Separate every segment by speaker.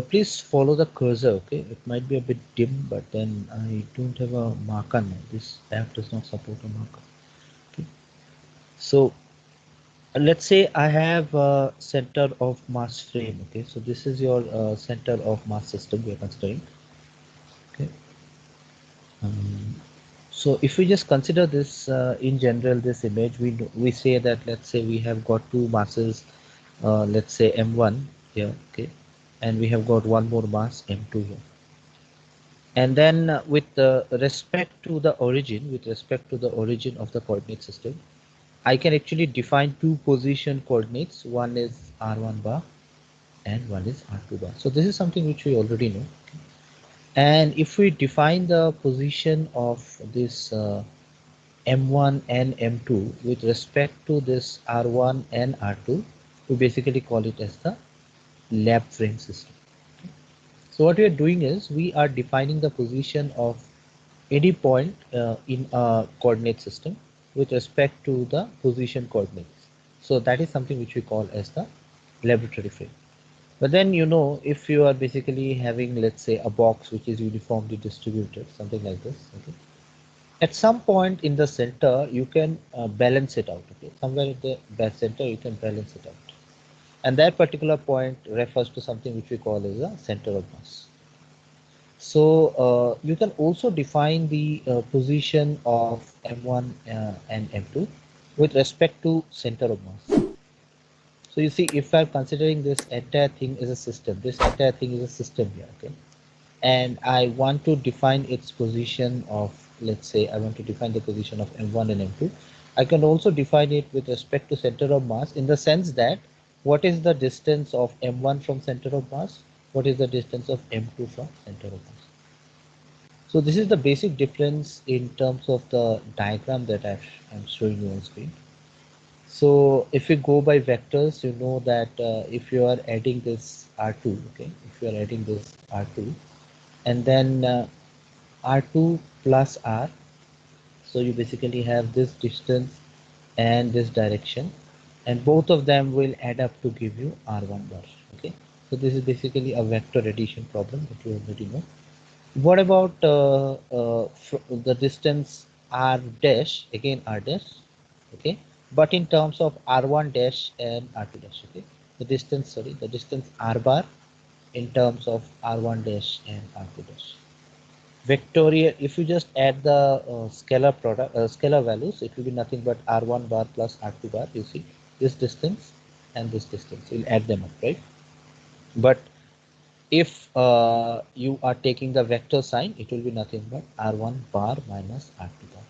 Speaker 1: please follow the cursor. Okay, it might be a bit dim, but then I don't have a marker now. This app does not support a marker. Okay, so let's say I have a center of mass frame. Okay, so this is your center of mass system we are considering. Okay, um, so if we just consider this in general, this image, we say that, let's say we have got two masses, let's say m1 here. Okay, and we have got one more mass m2 here. And then with respect to the origin of the coordinate system, I can actually define two position coordinates. One is r1 bar and one is r2 bar. So this is something which we already know. And if we define the position of this m1 and m2 with respect to this r1 and r2, we basically call it as the lab frame system. So what we are doing is we are defining the position of any point in a coordinate system with respect to the position coordinates. So that is something which we call as the laboratory frame. But then, if you are basically having, let's say, a box which is uniformly distributed, something like this, okay, at some point in the center you can balance it out. Okay, somewhere at the center you can balance it out, and that particular point refers to something which we call as a center of mass. So you can also define the position of M1 and M2 with respect to center of mass. So you see, if I'm considering this entire thing is a system, this entire thing is a system here, okay? And I want to define its position of, let's say, I want to define the position of M1 and M2. I can also define it with respect to center of mass, in the sense that what is the distance of M1 from center of mass? What is the distance of M2 from center of mass? So this is the basic difference in terms of the diagram that I'm showing you on screen. So if you go by vectors, you know that if you are adding this R2, okay, if you are adding this R2 and then R2 plus R, so you basically have this distance and this direction, and both of them will add up to give you R1 bar. Okay, so this is basically a vector addition problem that you already know. What about the distance r dash, again r dash, okay, but in terms of r1 dash and r2 dash, okay, the distance r bar in terms of r1 dash and r2 dash. Vectorial, if you just add the scalar values, it will be nothing but r1 bar plus r2 bar. You see this distance and this distance, you'll add them up, right? But if you are taking the vector sign, it will be nothing but r1 bar minus r2 bar.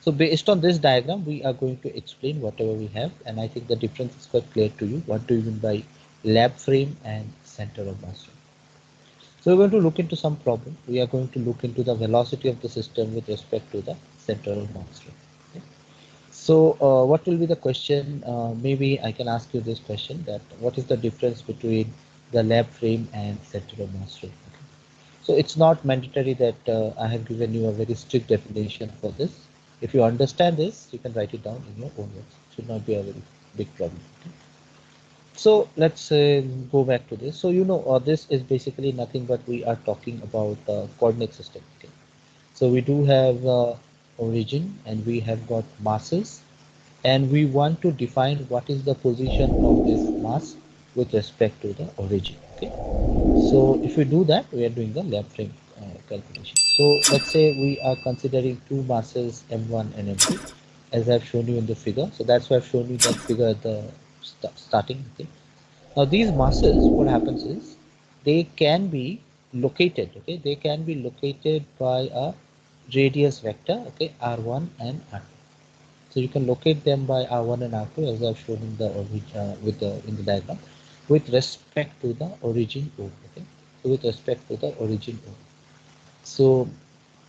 Speaker 1: So based on this diagram, we are going to explain whatever we have, and I think the difference is quite clear to you. What do you mean by lab frame and center of mass frame? So we're going to look into some problem. We are going to look into the velocity of the system with respect to the center of mass frame. Okay. So what will be the question? Maybe I can ask you this question, that what is the difference between the lab frame and center of mass frame? Okay. So it's not mandatory that I have given you a very strict definition for this. If you understand this, you can write it down in your own words. It should not be a very big problem. Okay. So let's go back to this. So this is basically nothing but we are talking about coordinate system. Okay. So we do have origin and we have got masses, and we want to define what is the position of this mass with respect to the origin. Okay, so if we do that, we are doing the lab frame calculation. So let's say we are considering two masses m1 and m2, as I've shown you in the figure. So that's why I've shown you that figure at the starting. Okay, now these masses, what happens is they can be located. Okay, they can be located by a radius vector. Okay, r1 and r2. So you can locate them by R1 and R2, as I've shown in the in the diagram, with respect to the origin O. Okay, so with respect to the origin O. So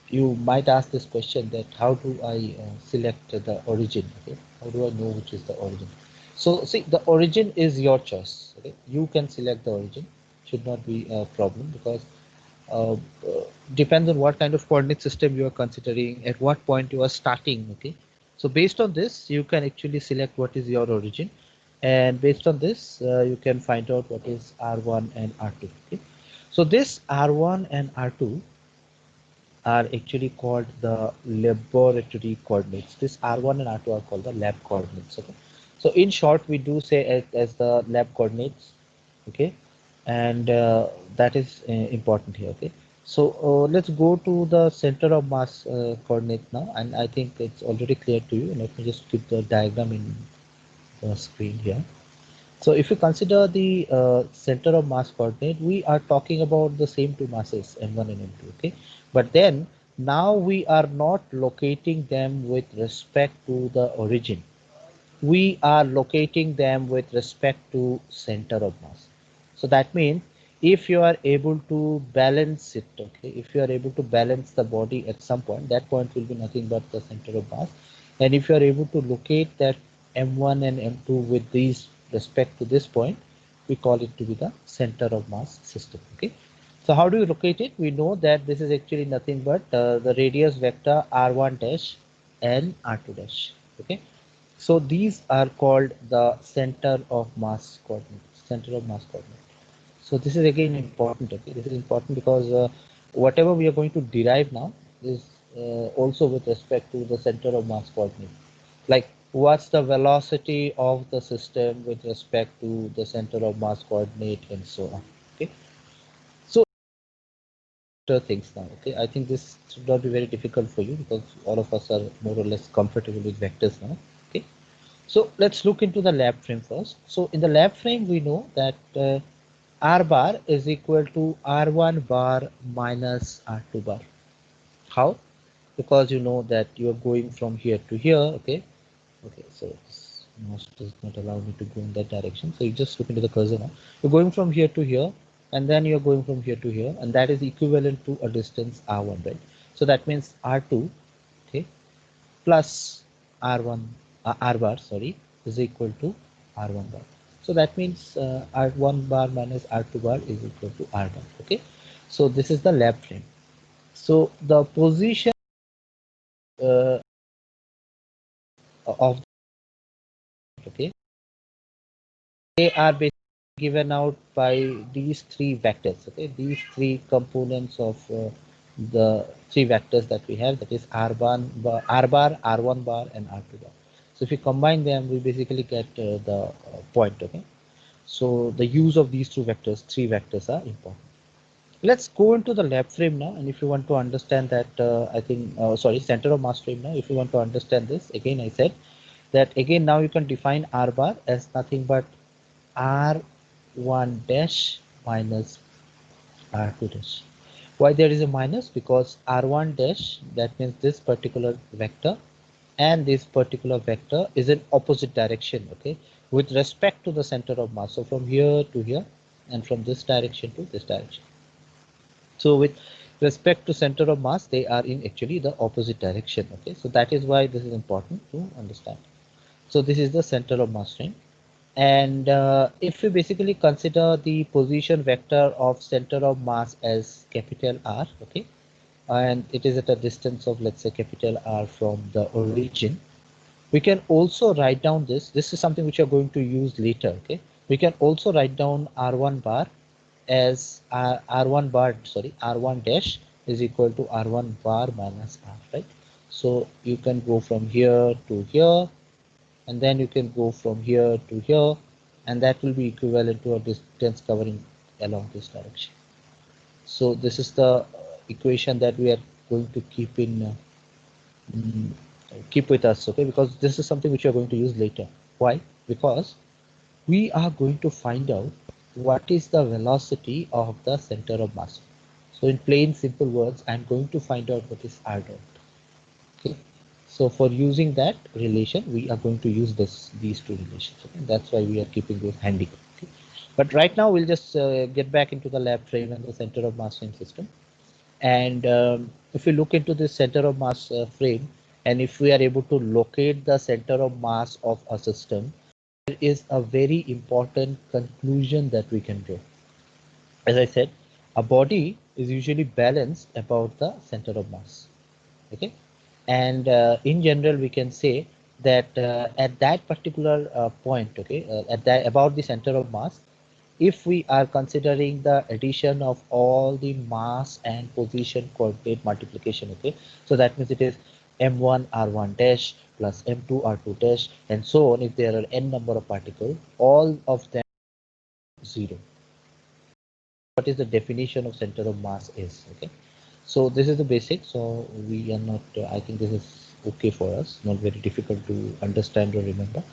Speaker 1: you might ask this question, that how do I select the origin? Okay, how do I know which is the origin? So see, the origin is your choice. Okay, you can select the origin. Should not be a problem, because uh, uh, depends on what kind of coordinate system you are considering, at what point you are starting. Okay, so based on this, you can actually select what is your origin, and based on this, you can find out what is R1 and R2. Okay, So this R1 and R2 are actually called the laboratory coordinates. This R1 and R2 are called the lab coordinates. Okay. So in short, we do say as the lab coordinates. Okay, and that is important here. Okay. So let's go to the center of mass coordinate now, and I think it's already clear to you. Let me just keep the diagram in the screen here. So if you consider the center of mass coordinate, we are talking about the same two masses m1 and m2. Okay, but then now we are not locating them with respect to the origin. We are locating them with respect to center of mass. So that means if you are able to balance it, okay, if you are able to balance the body at some point, that point will be nothing but the center of mass. And if you are able to locate that m1 and m2 with these respect to this point, we call it to be the center of mass system. Okay. So how do you locate it? We know that this is actually nothing but the radius vector r1 dash and r2 dash. Okay. So these are called the center of mass coordinate. Center of mass coordinate. So this is again important. Okay, this is important because whatever we are going to derive now is also with respect to the center of mass coordinate. Like what's the velocity of the system with respect to the center of mass coordinate and so on. Okay, so things now. Okay, I think this should not be very difficult for you because all of us are more or less comfortable with vectors now. Okay. So let's look into the lab frame first. So in the lab frame, we know that R bar is equal to R1 bar minus R2 bar. How? Because you know that you are going from here to here. Okay. Okay. So this mouse does not allow me to go in that direction. So you just look into the cursor now. You're going from here to here, and then you're going from here to here, and that is equivalent to a distance R1, right? So that means R2. Okay, plus R1 R bar, sorry, is equal to R1 bar. So that means R1 bar minus R2 bar is equal to R bar. Okay, so this is the lab frame. So the position uh, of, okay, they are basically given out by these three vectors. Okay, these three components of the three vectors that we have, that is R bar, R1 bar, and R2 bar. So if you combine them, we basically get the point. Okay, so the use of these two vectors, three vectors, are important. Let's go into the lab frame now, and if you want to understand that, I think, sorry, center of mass frame now, if you want to understand this, again, I said that again now you can define R bar as nothing but R1 dash minus R2 dash. Why there is a minus? Because R1 dash, that means this particular vector, and this particular vector is in opposite direction, okay, with respect to the center of mass. So from here to here, and from this direction to this direction. So with respect to center of mass, they are in actually the opposite direction. Okay, so that is why this is important to understand. So this is the center of mass frame. And if we basically consider the position vector of center of mass as capital R, okay, and it is at a distance of, let's say, capital R from the origin, we can also write down this is something which we are going to use later. Okay, we can also write down R1 bar as R1 bar, sorry, R1 dash is equal to R1 bar minus R, right? So you can go from here to here, and then you can go from here to here, and that will be equivalent to a distance covering along this direction. So this is the equation that we are going to keep in mm, keep with us, okay, because this is something which we are going to use later. Why? Because we are going to find out what is the velocity of the center of mass. So in plain simple words, I'm going to find out what is r dot. Okay, so for using that relation, we are going to use these two relations. Okay, that's why we are keeping those handy. Okay, but right now we'll just get back into the lab frame and the center of mass frame system. And if we look into the center of mass frame, and if we are able to locate the center of mass of a system, there is a very important conclusion that we can draw. As I said, a body is usually balanced about the center of mass. Okay, and in general, we can say that at that particular point, okay, at that about the center of mass, if we are considering the addition of all the mass and position coordinate multiplication, okay, so that means it is m1 r1 dash plus m2 r2 dash and so on. If there are n number of particles, all of them 0. What is the definition of center of mass is, okay, so this is the basic. So we are not I think this is okay for us, not very difficult to understand or remember.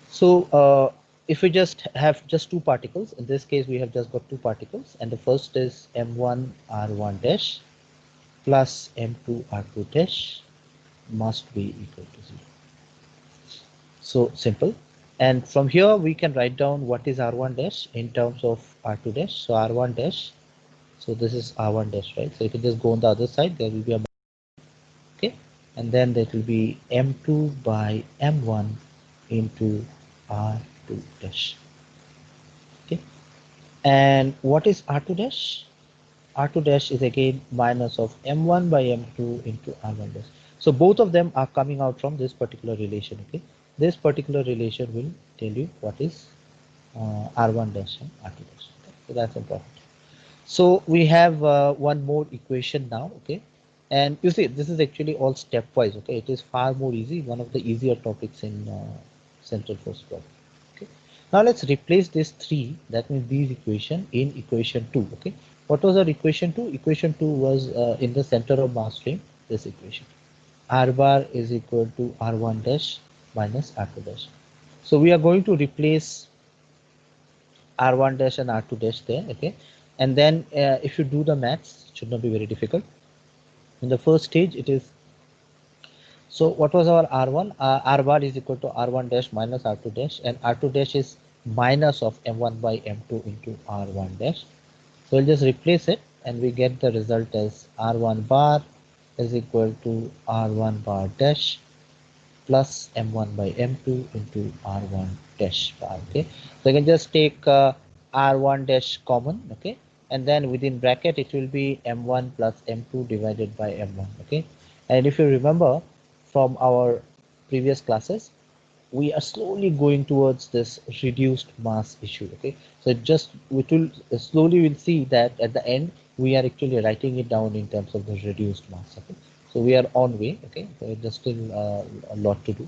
Speaker 1: So if we just have just two particles, in this case we have just got two particles, and the first is m1 r1 dash plus m2 r2 dash must be equal to 0. So simple. And from here we can write down what is r1 dash in terms of r2 dash. So r1 dash, so this is r1 dash, right? So you can just go on the other side, there will be a, okay, and then that will be m2 by m1 into r2 dash. Okay, and what is r2 dash? R2 dash is again minus of m1 by m2 into r1 dash. So both of them are coming out from this particular relation. Okay, this particular relation will tell you what is r1 dash and r2 dash. Okay? So that's important. So we have one more equation now. Okay, and you see this is actually all stepwise. Okay, it is far more easy. One of the easier topics in central force problem. Okay, now let's replace this 3, that means these equation, in equation 2. Okay, what was our equation 2? Equation 2 was in the center of mass frame, this equation, r bar is equal to r1 dash minus r2 dash. So we are going to replace r1 dash and r2 dash there. Okay, and then if you do the maths, it should not be very difficult. In the first stage it is, so what was our r1? R bar is equal to r1 dash minus r2 dash, and r2 dash is minus of m1 by m2 into r1 dash. So we'll just replace it and we get the result as r1 bar is equal to r1 bar dash plus m1 by m2 into r1 dash bar. Okay, so you can just take r1 dash common. Okay, and then within bracket it will be m1 plus m2 divided by m1. Okay, and if you remember from our previous classes, we are slowly going towards this reduced mass issue. Okay, so just we will slowly will see that at the end we are actually writing it down in terms of the reduced mass. Okay, so we are on way. Okay, so there's still a lot to do.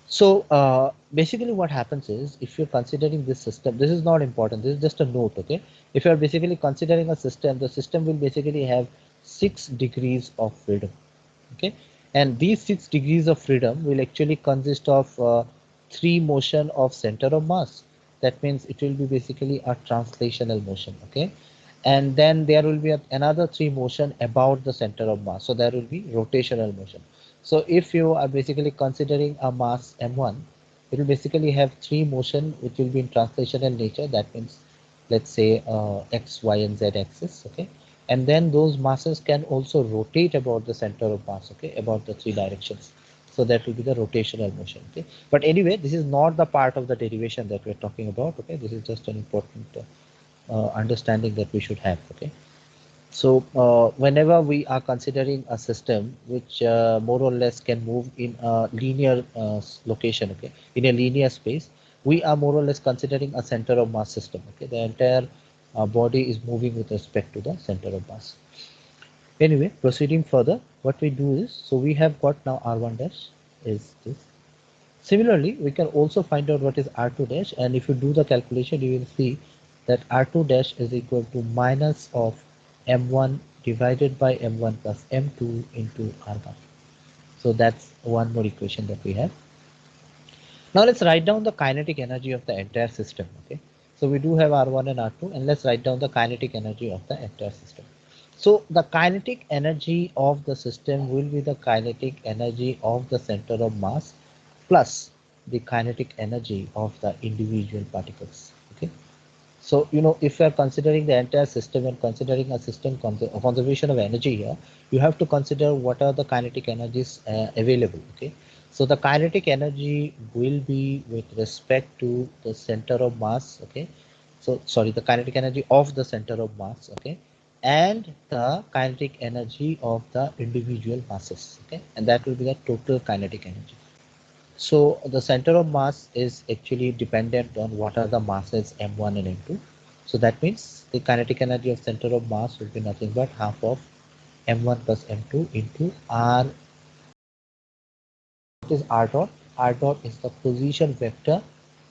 Speaker 1: So basically what happens is, if you're considering this system, this is not important, this is just a note. Okay, if you're basically considering a system, the system will basically have 6 degrees of freedom. Okay, and these 6 degrees of freedom will actually consist of 3 motion of center of mass. That means it will be basically a translational motion. Okay, and then there will be another 3 motion about the center of mass, so there will be rotational motion. So if you are basically considering a mass m1, it will basically have 3 motion which will be in translational nature. That means, let's say x, y, and z axis. Okay, and then those masses can also rotate about the center of mass. Okay, about the 3 directions. So that will be the rotational motion. Okay, but anyway, this is not the part of the derivation that we're talking about. Okay, this is just an important understanding that we should have. Okay, so whenever we are considering a system which more or less can move in a linear location, okay, in a linear space, we are more or less considering a center of mass system. Okay, the entire body is moving with respect to the center of mass. Anyway, proceeding further, what we do is, so we have got now r1 dash is this. Similarly, we can also find out what is r2 dash, and if you do the calculation, you will see that r2 dash is equal to minus of m1 divided by m1 plus m2 into r1. So that's one more equation that we have. Now let's write down the kinetic energy of the entire system. Okay, so we do have r1 and r2, and let's write down the kinetic energy of the entire system. So the kinetic energy of the system will be the kinetic energy of the center of mass plus the kinetic energy of the individual particles. Okay, so if you are considering the entire system and considering a system conservation of energy here, you have to consider what are the kinetic energies available. Okay, so the kinetic energy will be with respect to the center of mass. Okay, so sorry, the kinetic energy of the center of mass. Okay, and the kinetic energy of the individual masses. Okay, and that will be the total kinetic energy. So the center of mass is actually dependent on what are the masses m1 and m2. So that means the kinetic energy of center of mass will be nothing but half of m1 plus m2 into r. What is r dot? R dot is the position vector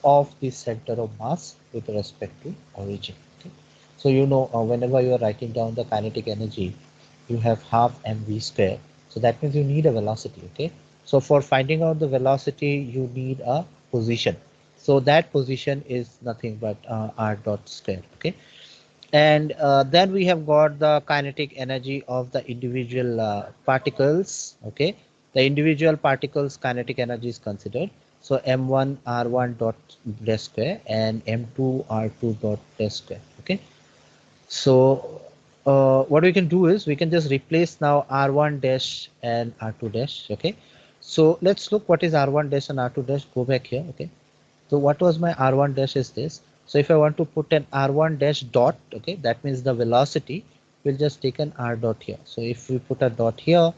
Speaker 1: of the center of mass with respect to origin. Okay? So you know whenever you are writing down the kinetic energy, you have half mv square. So that means you need a velocity. Okay. So for finding out the velocity, you need a position. So that position is nothing but r dot square. Okay. And then we have got the kinetic energy of the individual particles. Okay, the individual particles kinetic energy is considered. So m1 r1 dot dash square and m2 r2 dot dash square. Okay, so what we can do is we can just replace now r1 dash and r2 dash. Okay, so let's look what is r1 dash and r2 dash. Go back here. Okay, so what was my r1 dash is this. So if I want to put an r1 dash dot, okay, that means the velocity, we'll just take an r dot here. So if we put a dot here,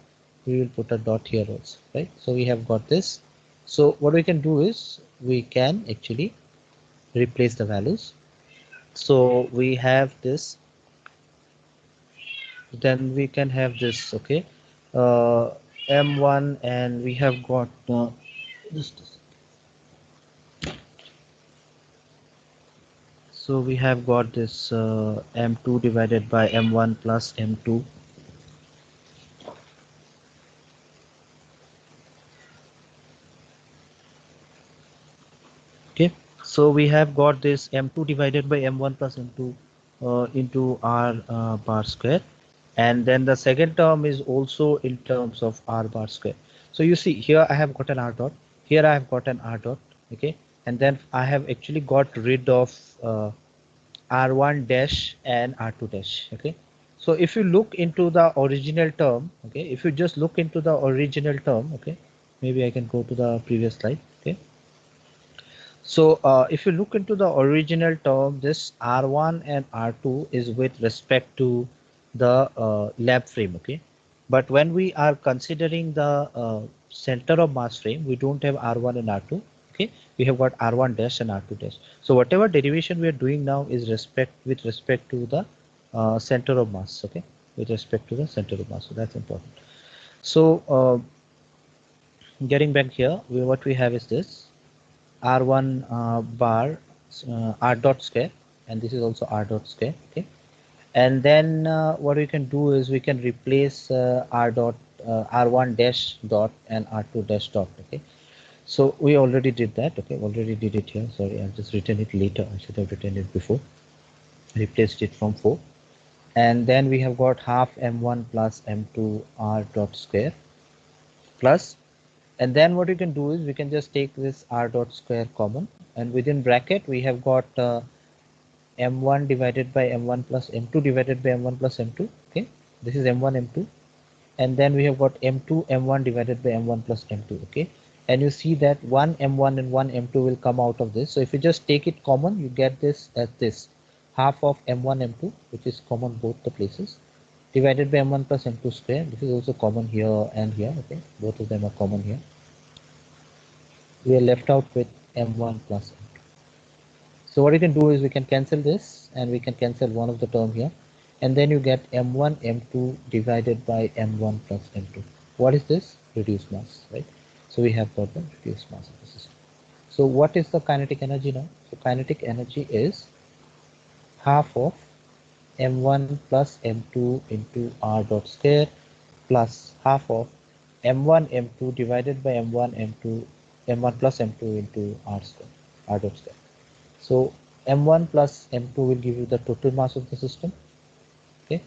Speaker 1: we will put a dot here also, right? So we have got this. So what we can do is we can actually replace the values. So we have this, then we can have this, okay, uh, m1, and we have got just so we have got this m2 divided by m1 plus m2. Okay, so we have got this m2 divided by m1 plus m2 into r bar square, and then the second term is also in terms of r bar square. So you see here I have got an r dot, here I have got an r dot. Okay, and then I have actually got rid of r1 dash and r2 dash. Okay, so if you look into the original term, okay, if you just look into the original term, okay, maybe I can go to the previous slide. Okay, so if you look into the original term, this R1 and R2 is with respect to the lab frame, okay? But when we are considering the center of mass frame, we don't have R1 and R2, okay? We have got R1 dash and R2 dash. So whatever derivation we are doing now is with respect to the center of mass, okay? With respect to the center of mass, so that's important. So getting back here, what we have is this. R1 bar R dot square, and this is also R dot square. Okay, and then what we can do is we can replace R dot R1 dash dot and R2 dash dot. Okay, so we already did that. Okay, already did it here. Sorry, I've just written it later. I should have written it before. Replaced it from 4, and then we have got half m1 plus m2 R dot square plus, and then what you can do is we can just take this r dot square common, and within bracket we have got m1 divided by m1 plus m2 divided by m1 plus m2. Okay, this is m1 m2, and then we have got m2 m1 divided by m1 plus m2. Okay, and you see that one m1 and one m2 will come out of this. So if you just take it common, you get this as this half of m1 m2, which is common both the places, divided by m1 plus m2 square. This is also common here and here. Okay, both of them are common here. We are left out with m1 plus m2. So what you can do is we can cancel this, and we can cancel one of the term here, and then you get m1 m2 divided by m1 plus m2. What is this? Reduced mass, right? So we have got the reduced mass of the system. So what is the kinetic energy now? So kinetic energy is half of m1 plus m2 into r dot square plus half of m1 m2 divided by m1 m2 m1 plus m2 into r square, r dot square. So m1 plus m2 will give you the total mass of the system. Okay,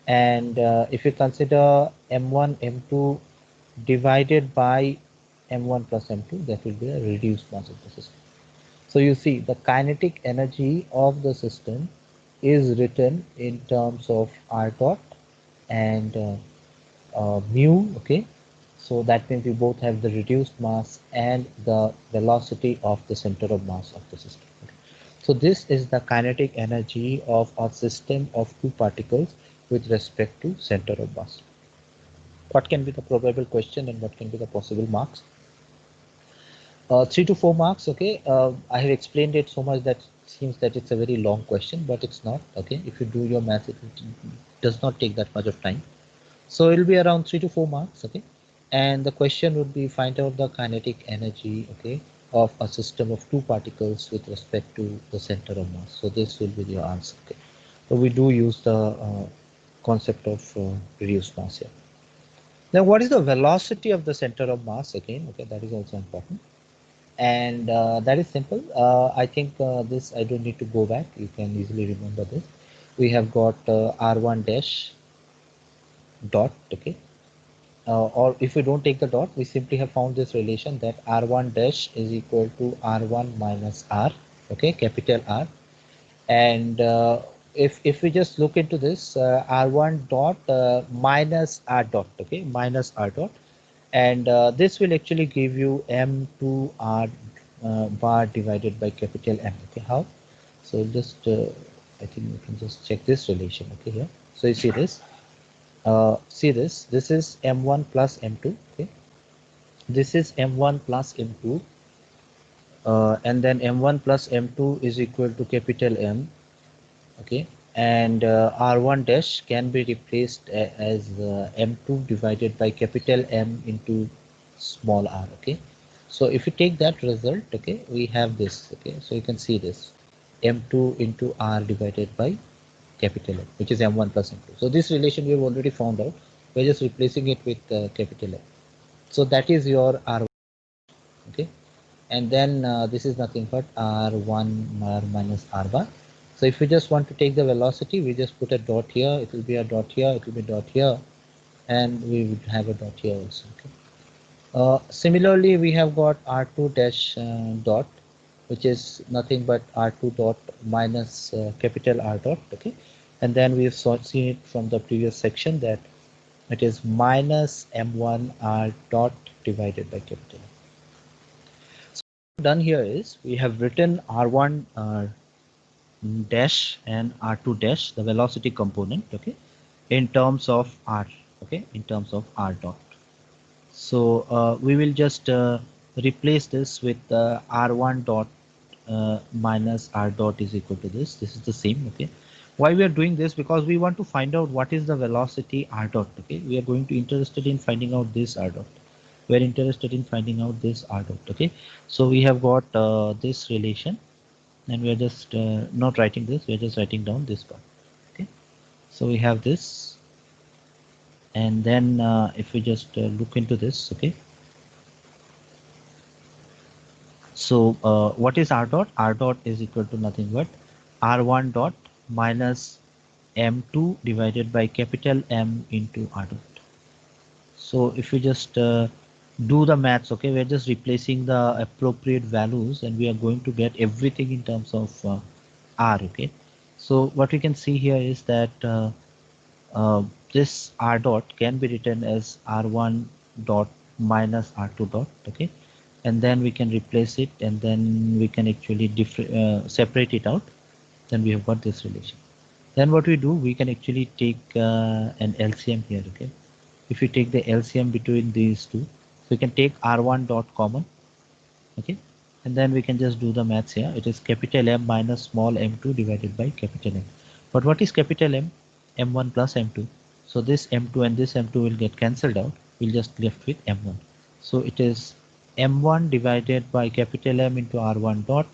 Speaker 1: and if you consider m1 m2 divided by m1 plus m2, that will be a reduced mass of the system. So you see the kinetic energy of the system is written in terms of r dot and mu. Okay, so that means we both have the reduced mass and the velocity of the center of mass of the system. Okay. So this is the kinetic energy of a system of two particles with respect to center of mass. What can be the probable question and what can be the possible marks? 3 to 4 marks. Okay, I have explained it so much that seems that it's a very long question, but it's not. Okay, if you do your math, it does not take that much of time. So it'll be around 3 to 4 marks. Okay, and the question would be find out the kinetic energy. Okay, of a system of two particles with respect to the center of mass. So this will be your answer. Okay, so we do use the concept of reduced mass here. Now, what is the velocity of the center of mass again? Okay, that is also important, and that is simple. I think this I don't need to go back. You can easily remember this. We have got r1 dash dot. Okay, or if we don't take the dot, we simply have found this relation that r1 dash is equal to r1 minus r. Okay, capital R. And if we just look into this, r1 dot minus r dot. Okay, minus r dot, and this will actually give you m2 r bar divided by capital M. Okay, how? So just I think you can just check this relation. Okay, here. So you see this. This is m1 plus m2. Okay, this is m1 plus m2, and then m1 plus m2 is equal to capital M. Okay, and r1 dash can be replaced as m2 divided by capital M into small r. Okay, so if you take that result, okay, we have this. Okay, so you can see this m2 into r divided by capital M, which is m1 plus m2. So this relation we have already found out. We're just replacing it with capital M. So that is your r1. Okay, and then this is nothing but r1 r minus r bar. So if we just want to take the velocity, we just put a dot here, it will be a dot here, it will be a dot here, and we would have a dot here also. Okay. Similarly, we have got r2 dash dot, which is nothing but r2 dot minus capital R dot. Okay, and then we've seen it from the previous section that it is minus m1 r dot divided by capital M. Done here is we have written r1 dash and r2 dash, the velocity component. Okay, in terms of r. Okay, in terms of r dot. So we will just replace this with r1 dot minus r dot is equal to this. This is the same. Okay, why we are doing this? Because we want to find out what is the velocity r dot. Okay, we are going to interested in finding out this r dot. We are interested in finding out this r dot. Okay, so we have got this relation, and we are just not writing this. We are just writing down this part. Okay, so we have this, and then if we just look into this. Okay, so what is r dot? R dot is equal to nothing but r1 dot minus m2 divided by capital M into r dot. So if we just do the maths, okay, we're just replacing the appropriate values, and we are going to get everything in terms of r. Okay, so what we can see here is that uh, this r dot can be written as r1 dot minus r2 dot. Okay, and then we can replace it, and then we can actually separate it out. Then we have got this relation. Then what we do, we can actually take an LCM here. Okay, if you take the LCM between these two, so we can take r1 dot common. Okay, and then we can just do the maths here. It is capital M minus small m2 divided by capital M. But what is capital M? M1 plus m2. So this m2 and this m2 will get cancelled out. We'll just left with m1. So it is m1 divided by capital M into r1 dot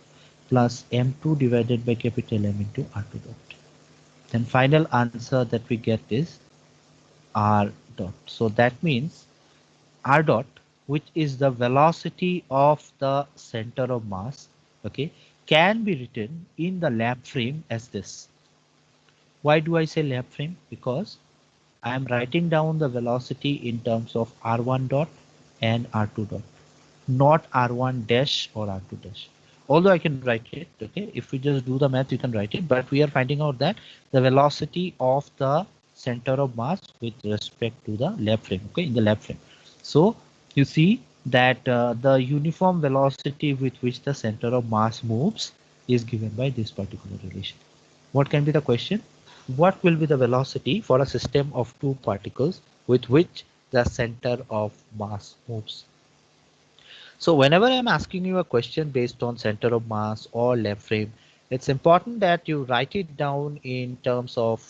Speaker 1: plus m2 divided by capital M into r2 dot. Then final answer that we get is r dot. So that means r dot, which is the velocity of the center of mass, okay, can be written in the lab frame as this. Why do I say lab frame? Because I am writing down the velocity in terms of r1 dot and r2 dot, not r1 dash or r2 dash. Although I can write it, okay, if we just do the math, you can write it, but we are finding out that the velocity of the center of mass with respect to the lab frame, okay, in the lab frame. So you see that the uniform velocity with which the center of mass moves is given by this particular relation. What can be the question? What will be the velocity for a system of two particles with which the center of mass moves? So whenever I'm asking you a question based on center of mass or lab frame, it's important that you write it down in terms of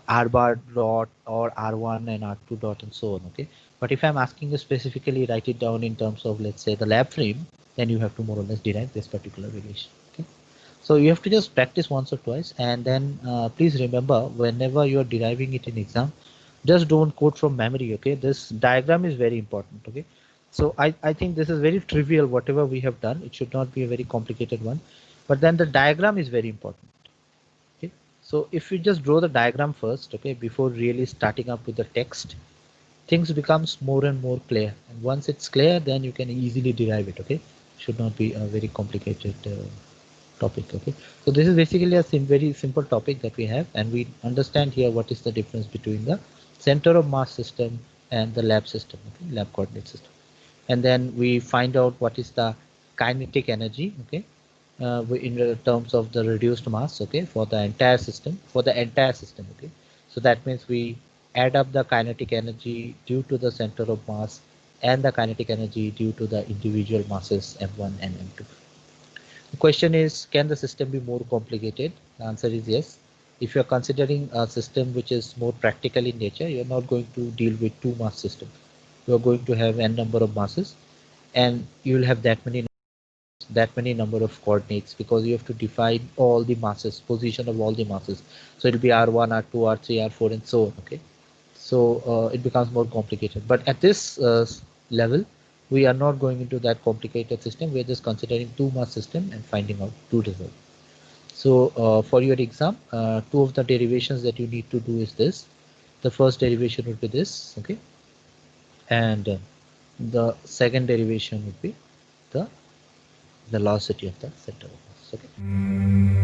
Speaker 1: R bar dot or R1 and R2 dot and so on. Okay. But if I'm asking you specifically write it down in terms of, let's say, the lab frame, then you have to more or less derive this particular relation. Okay. So you have to just practice once or twice, and then please remember, whenever you are deriving it in exam, just don't quote from memory. Okay, this diagram is very important. Okay, so I think this is very trivial, whatever we have done. It should not be a very complicated one, but then the diagram is very important. Okay, so if you just draw the diagram first, okay, before really starting up with the text, things becomes more and more clear, and once it's clear, then you can easily derive it. Okay, should not be a very complicated topic. Okay, so this is basically a very simple topic that we have, and we understand here what is the difference between the center of mass system and the lab system. Okay, lab coordinate system, and then we find out what is the kinetic energy. Okay, in the terms of the reduced mass. Okay, for the entire system, okay, so that means we add up the kinetic energy due to the center of mass and the kinetic energy due to the individual masses m1 and m2. The question is, can the system be more complicated? The answer is yes. If you're considering a system which is more practical in nature, you're not going to deal with two mass system. You're going to have n number of masses, and you will have that many number of coordinates, because you have to define all the masses, position of all the masses. So it'll be R1, R2, R3, R4, and so on. Okay, so it becomes more complicated, but at this level we are not going into that complicated system. We are just considering two mass system and finding out two results. So for your exam, two of the derivations that you need to do is this. The first derivation would be this. Okay, and the second derivation would be the velocity of the center of mass. Okay.